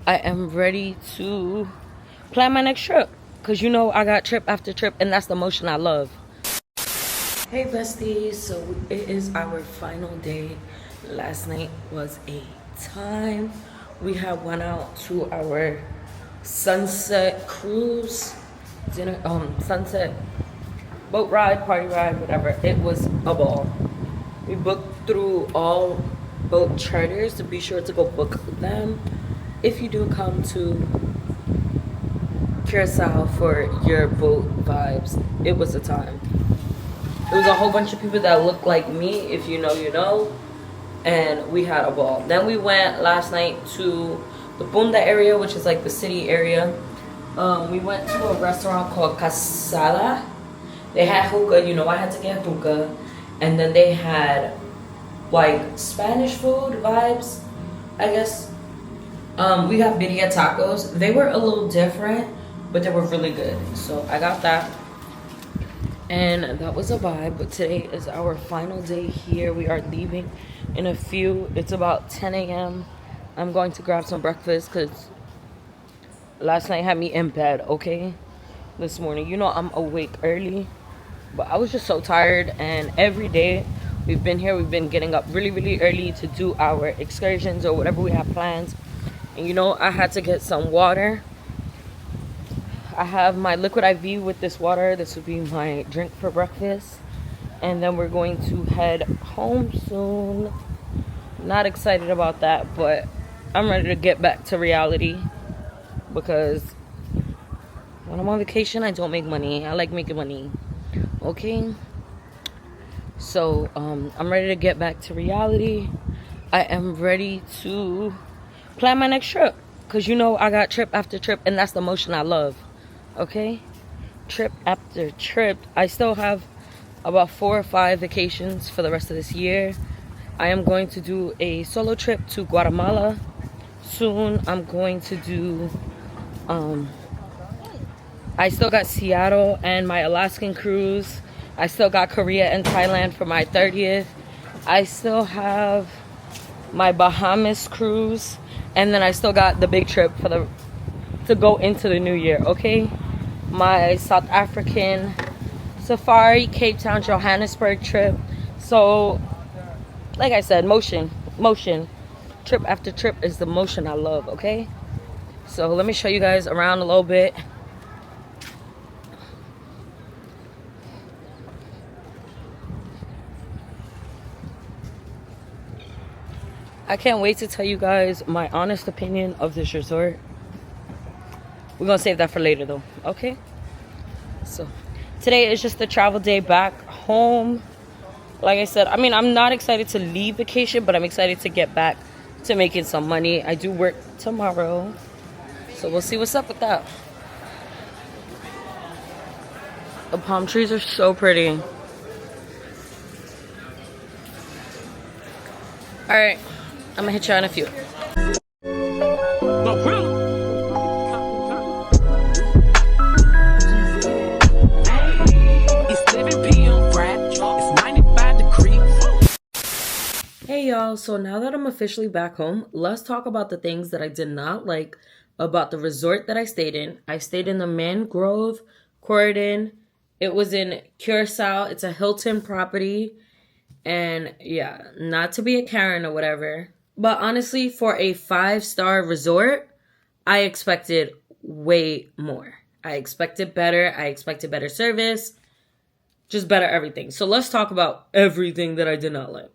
I am ready to plan my next trip because you know I got trip after trip and that's the motion I love. Hey besties, so it is our final day. Last night was a time. We have went out to our sunset cruise dinner, sunset boat ride, party ride, whatever. It was a ball. We booked through all boat charters, to be sure to go book them if you do come to Curacao for your boat vibes. It was a time. It was a whole bunch of people that looked like me. If you know, you know. And we had a ball. Then we went last night to the Bunda area, which is like the city area. We went to a restaurant called Casala. They had hookah. You know, I had to get hookah. And then they had like Spanish food vibes, I guess. We got birria tacos. They were a little different, but they were really good. So I got that. And that was a vibe. But today is our final day here. We are leaving in a few. It's about 10 a.m. I'm going to grab some breakfast because last night had me in bed, okay? This morning. You know I'm awake early. But I was just so tired. And every day we've been here, we've been getting up really, really early to do our excursions or whatever we have plans. And you know, I had to get some water. I have my liquid IV with this water. This would be my drink for breakfast. And then we're going to head home soon. Not excited about that, but I'm ready to get back to reality. Because when I'm on vacation, I don't make money. I like making money. Okay? So, I'm ready to get back to reality. I am ready to plan my next trip. Because you know I got trip after trip, and that's the motion I love. Okay, trip after trip. I still have about 4 or 5 vacations for the rest of this year. I am going to do a solo trip to Guatemala soon. I'm going to do I still got Seattle and my Alaskan cruise. I still got Korea and Thailand for my 30th. I still have my Bahamas cruise, and then I still got the big trip for to go into the new year, okay? My South African safari, Cape Town, Johannesburg trip. So, like I said, motion. Trip after trip is the motion I love, okay? So, let me show you guys around a little bit. I can't wait to tell you guys my honest opinion of this resort. We're gonna save that for later though, okay? So today is just the travel day back home. Like I said, I mean, I'm not excited to leave vacation, but I'm excited to get back to making some money. I do work tomorrow, so we'll see what's up with that. The palm trees are so pretty. All right, I'm gonna hit you in a few. Hey y'all, so now that I'm officially back home, let's talk about the things that I did not like about the resort that I stayed in. I stayed in the Mangrove Corridon. It was in Curacao. It's a Hilton property. And yeah, not to be a Karen or whatever, but honestly, for a 5-star resort, I expected way more. I expected better. I expected better service. Just better everything. So let's talk about everything that I did not like.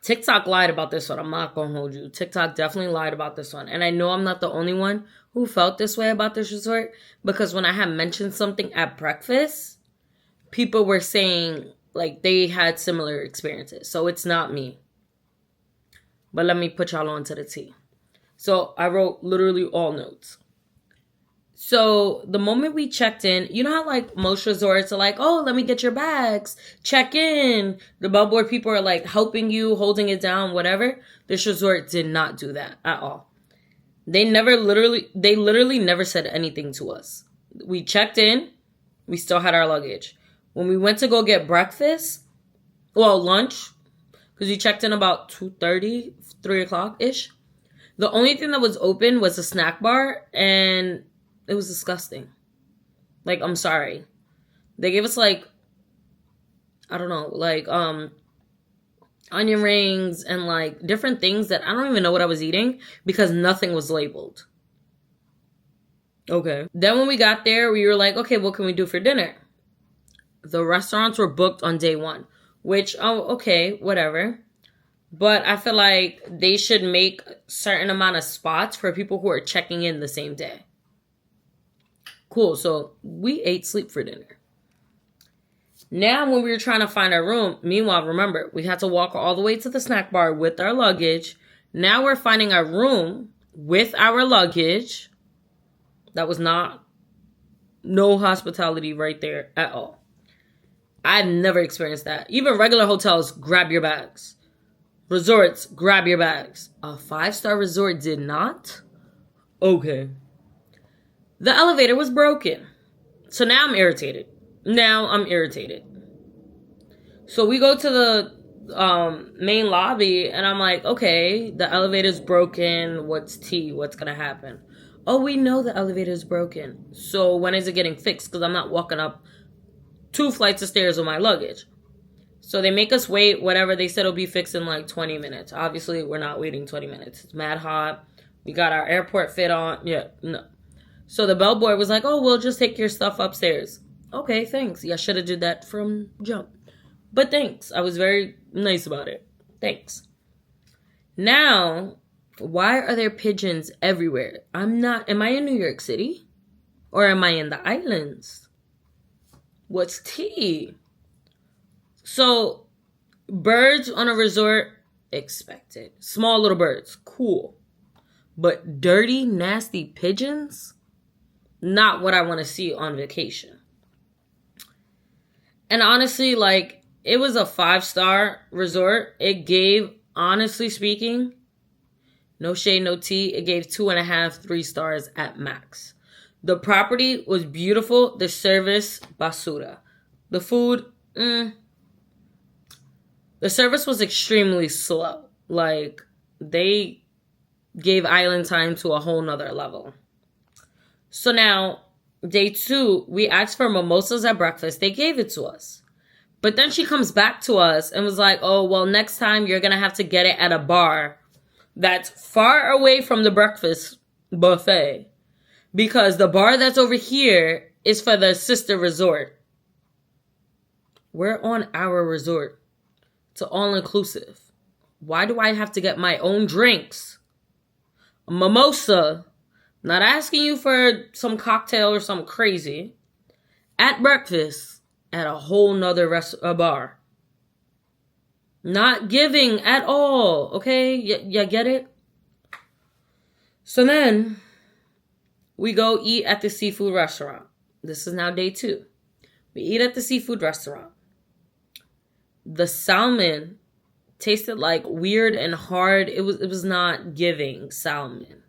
TikTok lied about this one. I'm not going to hold you. TikTok definitely lied about this one. And I know I'm not the only one who felt this way about this resort, because when I had mentioned something at breakfast, people were saying like they had similar experiences. So it's not me. But let me put y'all on to the tea. So I wrote literally all notes. So the moment we checked in, you know how like most resorts are like, oh, let me get your bags, check in. The bellboard people are like helping you, holding it down, whatever. This resort did not do that at all. They literally never said anything to us. We checked in, we still had our luggage. When we went to go get breakfast, well, lunch, because we checked in about 2:30, 3 o'clock-ish. The only thing that was open was a snack bar, and it was disgusting. Like, I'm sorry. They gave us, like, I don't know, like, onion rings and, like, different things that I don't even know what I was eating because nothing was labeled. Okay. Then when we got there, we were like, okay, what can we do for dinner? The restaurants were booked on day one, which, okay, whatever. But I feel like they should make a certain amount of spots for people who are checking in the same day. Cool. So we ate sleep for dinner. Now, when we were trying to find our room, meanwhile, remember, we had to walk all the way to the snack bar with our luggage. Now we're finding our room with our luggage. That was no hospitality right there at all. I've never experienced that. Even regular hotels, grab your bags. Resorts, grab your bags. A 5-star resort did not? Okay. The elevator was broken. So now I'm irritated. So we go to the main lobby, and I'm like, okay, the elevator's broken. What's tea? What's going to happen? Oh, we know the elevator's broken. So when is it getting fixed? Because I'm not walking up 2 flights of stairs with my luggage. So they make us wait, whatever. They said it'll be fixed in like 20 minutes. Obviously, we're not waiting 20 minutes. It's mad hot. We got our airport fit on. Yeah, no. So the bellboy was like, oh, we'll just take your stuff upstairs. Okay, thanks. Yeah, I should have did that from jump. But thanks. I was very nice about it. Thanks. Now, why are there pigeons everywhere? Am I in New York City? Or am I in the islands? What's tea? So, birds on a resort, expected. Small little birds, cool. But dirty, nasty pigeons? Not what I want to see on vacation. And honestly, like, it was a 5-star resort. It gave, honestly speaking, no shade, no tea, it gave 2.5, 3 stars at max. The property was beautiful. The service, basura. The food, The service was extremely slow. Like, they gave island time to a whole nother level. So now, day 2, we asked for mimosas at breakfast. They gave it to us. But then she comes back to us and was like, oh, well, next time you're going to have to get it at a bar that's far away from the breakfast buffet. Because the bar that's over here is for the sister resort. We're on our resort. It's all-inclusive. Why do I have to get my own drinks? A mimosa. Not asking you for some cocktail or something crazy. At breakfast. At a whole nother bar. Not giving at all. Okay? You get it? So then, we go eat at the seafood restaurant. This is now day 2. We eat at the seafood restaurant. The salmon tasted like weird and hard. It was not giving salmon.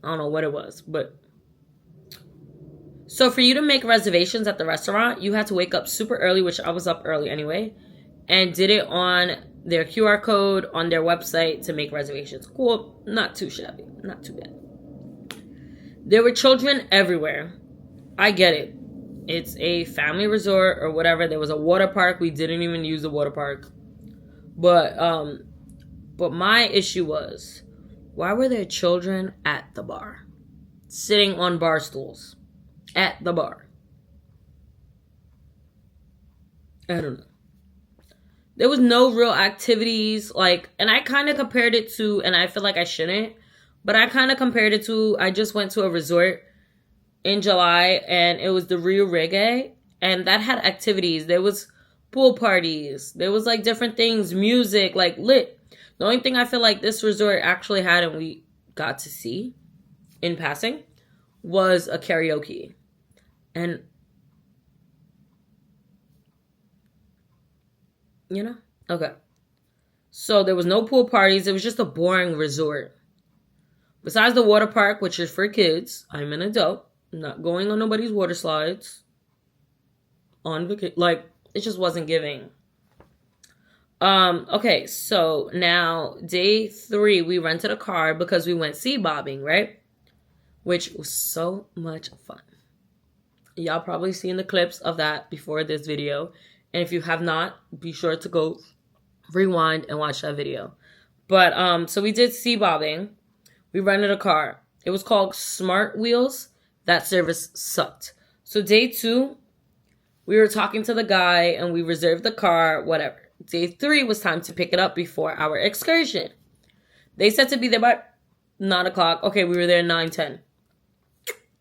I don't know what it was, but... So for you to make reservations at the restaurant, you had to wake up super early, which I was up early anyway, and did it on their QR code on their website to make reservations. Cool. Not too shabby. Not too bad. There were children everywhere. I get it. It's a family resort or whatever. There was a water park. We didn't even use the water park. But my issue was, why were there children at the bar? Sitting on bar stools. At the bar. I don't know. There was no real activities. And I kind of compared it to, and I feel like I shouldn't, but I kind of compared it to, I just went to a resort in July, and it was the Rio Reggae, and that had activities. There was pool parties. There was, different things, music, lit. The only thing I feel like this resort actually had, and we got to see in passing, was a karaoke. And, okay. So there was no pool parties. It was just a boring resort. Besides the water park, which is for kids, I'm an adult. I'm not going on nobody's water slides. On vacation. It just wasn't giving. Okay, so now day 3, we rented a car because we went sea bobbing, right? Which was so much fun. Y'all probably seen the clips of that before this video. And if you have not, be sure to go rewind and watch that video. But so we did sea bobbing. We rented a car. It was called Smart Wheels. That service sucked. So day 2, we were talking to the guy and we reserved the car, whatever. Day 3 was time to pick it up before our excursion. They said to be there by 9 o'clock. Okay, we were there 9:10.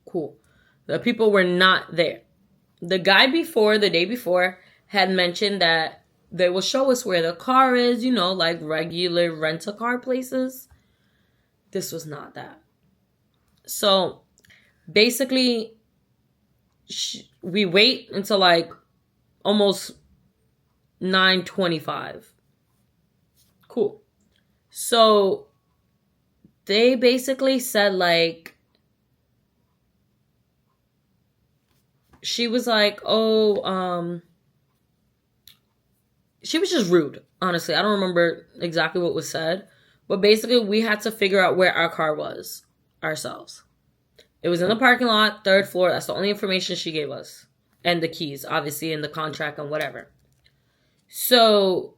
Cool. The people were not there. The guy before, the day before, had mentioned that they will show us where the car is, you know, like regular rent-a-car places. This was not that. So basically, we wait until like almost 9:25. Cool. So they basically said like, she was like, oh, she was just rude. Honestly, I don't remember exactly what was said, but basically we had to figure out where our car was ourselves. It was in the parking lot, 3rd floor. That's the only information she gave us. And the keys, obviously, and the contract and whatever. So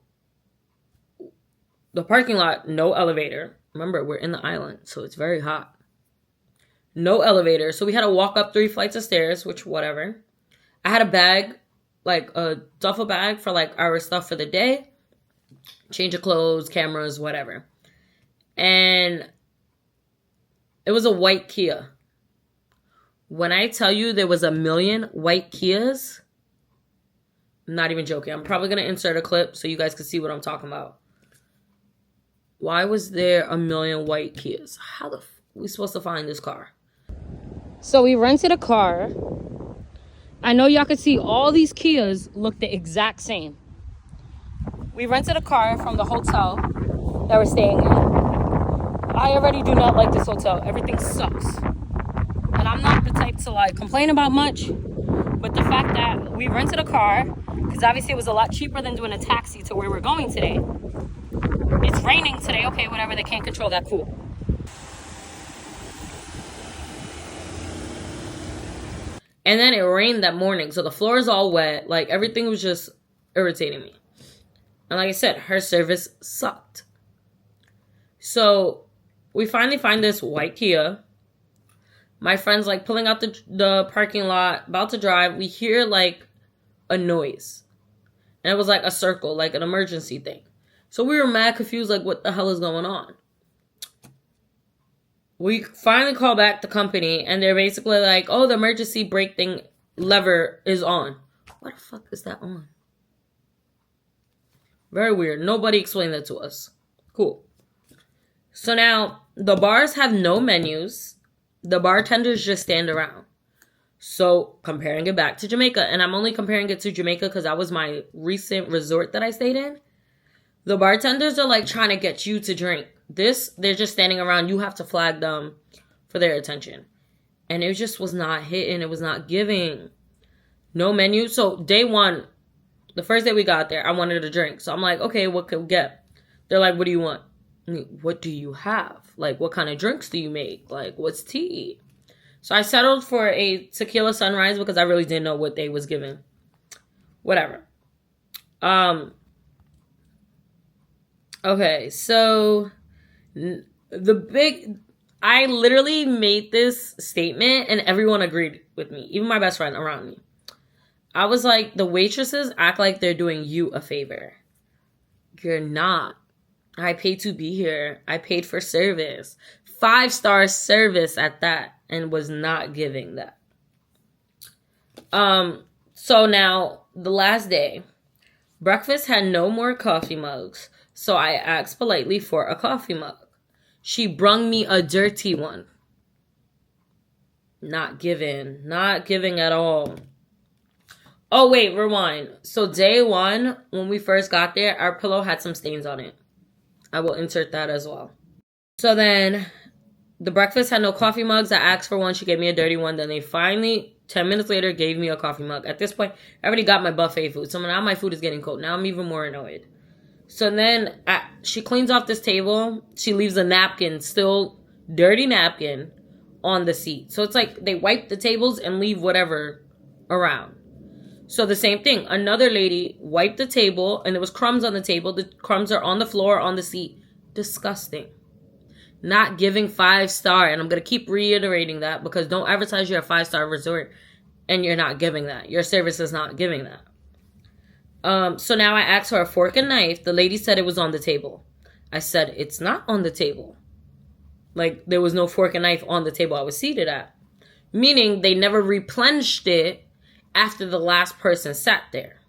the parking lot, no elevator. Remember, we're in the island, so it's very hot. No elevator. So we had to walk up 3 flights of stairs, which whatever. I had a bag, like a duffel bag for like our stuff for the day. Change of clothes, cameras, whatever. And it was a white Kia. When I tell you there was a million white Kias, I'm not even joking. I'm probably going to insert a clip so you guys can see what I'm talking about. Why was there a million white Kias? How the f are we supposed to find this car? So we rented a car. I know y'all could see all these Kias look the exact same. We rented a car from the hotel that we're staying in. I already do not like this hotel. Everything sucks. And I'm not the type to like complain about much. But the fact that we rented a car, because obviously it was a lot cheaper than doing a taxi to where we're going today. It's raining today. Okay, whatever. They can't control that. Cool. And then it rained that morning. So the floor is all wet. Like everything was just irritating me. And like I said, her service sucked. So we finally find this white Kia. My friend's like pulling out the parking lot, about to drive. We hear like a noise. And it was like a circle, like an emergency thing. So we were mad confused, like what the hell is going on? We finally call back the company and they're basically like, oh, the emergency brake thing lever is on. What the fuck is that on? Very weird. Nobody explained that to us. Cool. So now the bars have no menus. The bartenders just stand around. So comparing it back to Jamaica, and I'm only comparing it to Jamaica because that was my recent resort that I stayed in. The bartenders are like trying to get you to drink. This, they're just standing around. You have to flag them for their attention. And it just was not hitting. It was not giving. No menu. So day 1, the first day we got there, I wanted a drink. So I'm like, okay, what can we get? They're like, what do you want? I mean, what do you have? Like, what kind of drinks do you make? Like, what's tea? So I settled for a tequila sunrise because I really didn't know what they was giving. Whatever. Okay, so I literally made this statement and everyone agreed with me. Even my best friend around me. I was like, the waitresses act like they're doing you a favor. You're not. I paid to be here. I paid for service. 5-star service at that. And was not giving that. So now, the last day. Breakfast had no more coffee mugs. So I asked politely for a coffee mug. She brung me a dirty one. Not giving. Not giving at all. Oh, wait, rewind. So day 1, when we first got there, our pillow had some stains on it. I will insert that as well. So then, the breakfast had no coffee mugs. I asked for one. She gave me a dirty one. Then they finally, 10 minutes later, gave me a coffee mug. At this point, I already got my buffet food. So now my food is getting cold. Now I'm even more annoyed. So then she cleans off this table. She leaves a napkin, still dirty napkin, on the seat. So it's like they wipe the tables and leave whatever around. So the same thing. Another lady wiped the table and there was crumbs on the table. The crumbs are on the floor, on the seat. Disgusting. Not giving 5-star. And I'm going to keep reiterating that because don't advertise you're a 5-star resort and you're not giving that. Your service is not giving that. So now I asked for a fork and knife. The lady said it was on the table. I said, it's not on the table. Like, there was no fork and knife on the table I was seated at. Meaning they never replenished it after the last person sat there.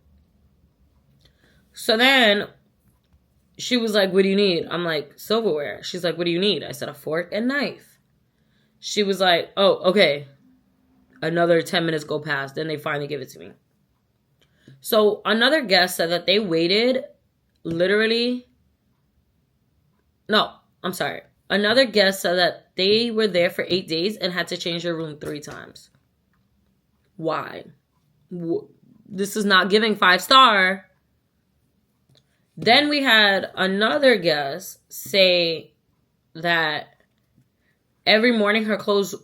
So then she was like, what do you need? I'm like, silverware. She's like, what do you need? I said, a fork and knife. She was like, oh, okay. Another 10 minutes go past. Then they finally give it to me. So another guest said that they waited literally. No, I'm sorry. Another guest said that they were there for 8 days and had to change their room 3 times. Why? This is not giving 5-star. Then we had another guest say that every morning her clothes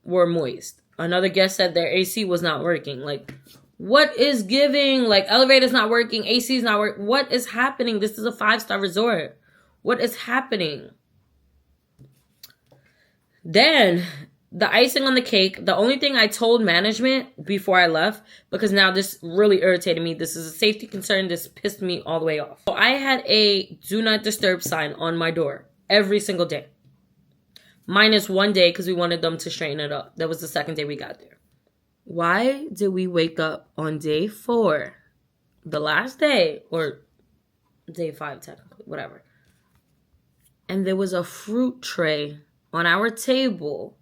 were moist. Another guest said their AC was not working. Like, what is giving? Like, elevator's not working, AC's not working. What is happening? This is a 5-star resort. What is happening? Then, the icing on the cake, the only thing I told management before I left, because now this really irritated me. This is a safety concern. This pissed me all the way off. So I had a do not disturb sign on my door every single day. Minus one day because we wanted them to straighten it up. That was the second day we got there. Why did we wake up on day 4, the last day, or day 5 technically, whatever, and there was a fruit tray on our table?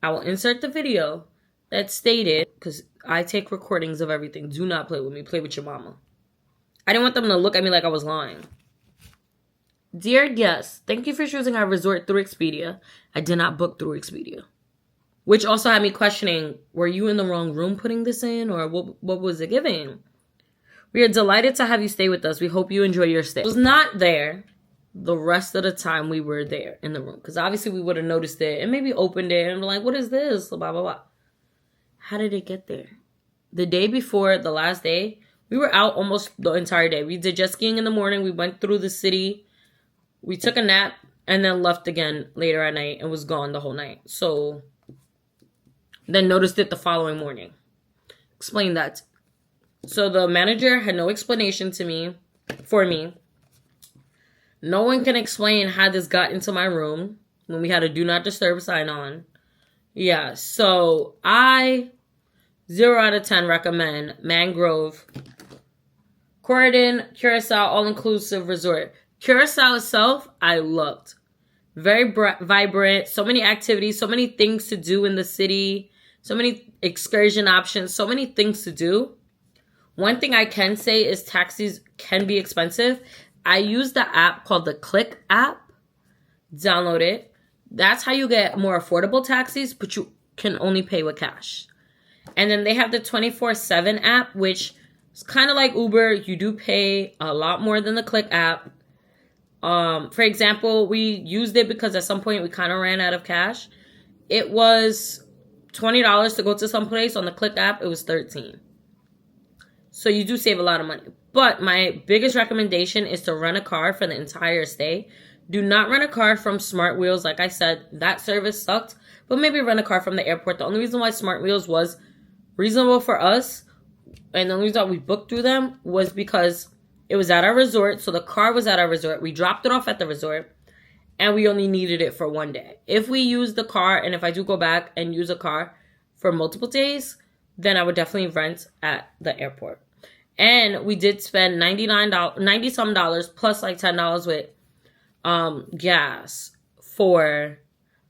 I will insert the video that stated, because I take recordings of everything, do not play with me, play with your mama. I didn't want them to look at me like I was lying. Dear guests, thank you for choosing our resort through Expedia. I did not book through Expedia. Which also had me questioning, were you in the wrong room putting this in? Or what was it giving? We are delighted to have you stay with us. We hope you enjoy your stay. I was not there the rest of the time we were there in the room. Because obviously we would have noticed it and maybe opened it and be like, what is this? Blah, blah, blah. How did it get there? The day before, the last day, we were out almost the entire day. We did jet skiing in the morning. We went through the city. We took a nap and then left again later at night and was gone the whole night. So then noticed it the following morning. Explain that. So the manager had no explanation for me. No one can explain how this got into my room when we had a do not disturb sign on. Yeah, so I 0 out of 10 recommend Mangrove, Corridon, Curacao, all-inclusive resort. Curacao itself, I loved. Very vibrant, so many activities, so many things to do in the city, so many excursion options, so many things to do. One thing I can say is taxis can be expensive. I use the app called the Click app. Download it. That's how you get more affordable taxis, but you can only pay with cash. And then they have the 24/7 app, which is kind of like Uber. You do pay a lot more than the Click app. For example, we used it because at some point we kind of ran out of cash. It was $20 to go to some place. On the Click app, it was $13. So you do save a lot of money. But my biggest recommendation is to rent a car for the entire stay. Do not rent a car from Smart Wheels. Like I said, that service sucked. But maybe rent a car from the airport. The only reason why Smart Wheels was reasonable for us, and the only reason why we booked through them, was because it was at our resort. So the car was at our resort. We dropped it off at the resort. And we only needed it for one day. If we use the car, and if I do go back and use a car for multiple days, then I would definitely rent at the airport. And we did spend $90-some plus like $10 with gas for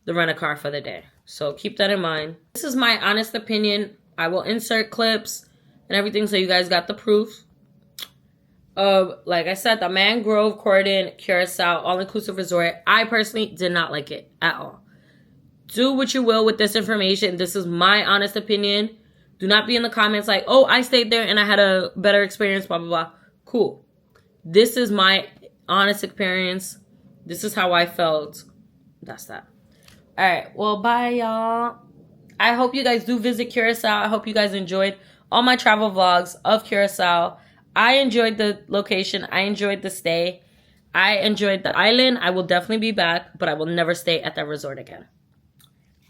the rent-a-car for the day. So keep that in mind. This is my honest opinion. I will insert clips and everything so you guys got the proof of, like I said, the Mangrove, Corridon, Curacao, all-inclusive resort. I personally did not like it at all. Do what you will with this information. This is my honest opinion. Do not be in the comments like, oh, I stayed there and I had a better experience, blah, blah, blah. Cool. This is my honest experience. This is how I felt. That's that. All right. Well, bye, y'all. I hope you guys do visit Curacao. I hope you guys enjoyed all my travel vlogs of Curacao. I enjoyed the location. I enjoyed the stay. I enjoyed the island. I will definitely be back, but I will never stay at that resort again.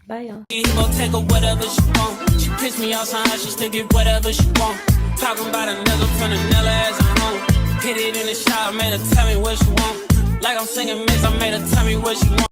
Bye, y'all. He gon' take her whatever she want. She piss me off somehow, she still get whatever she want. Talking about a nigga from the Nella as a home. Hit it in the shower, made her tell me what she want. Like I'm singing Miss, I made her tell me what she want.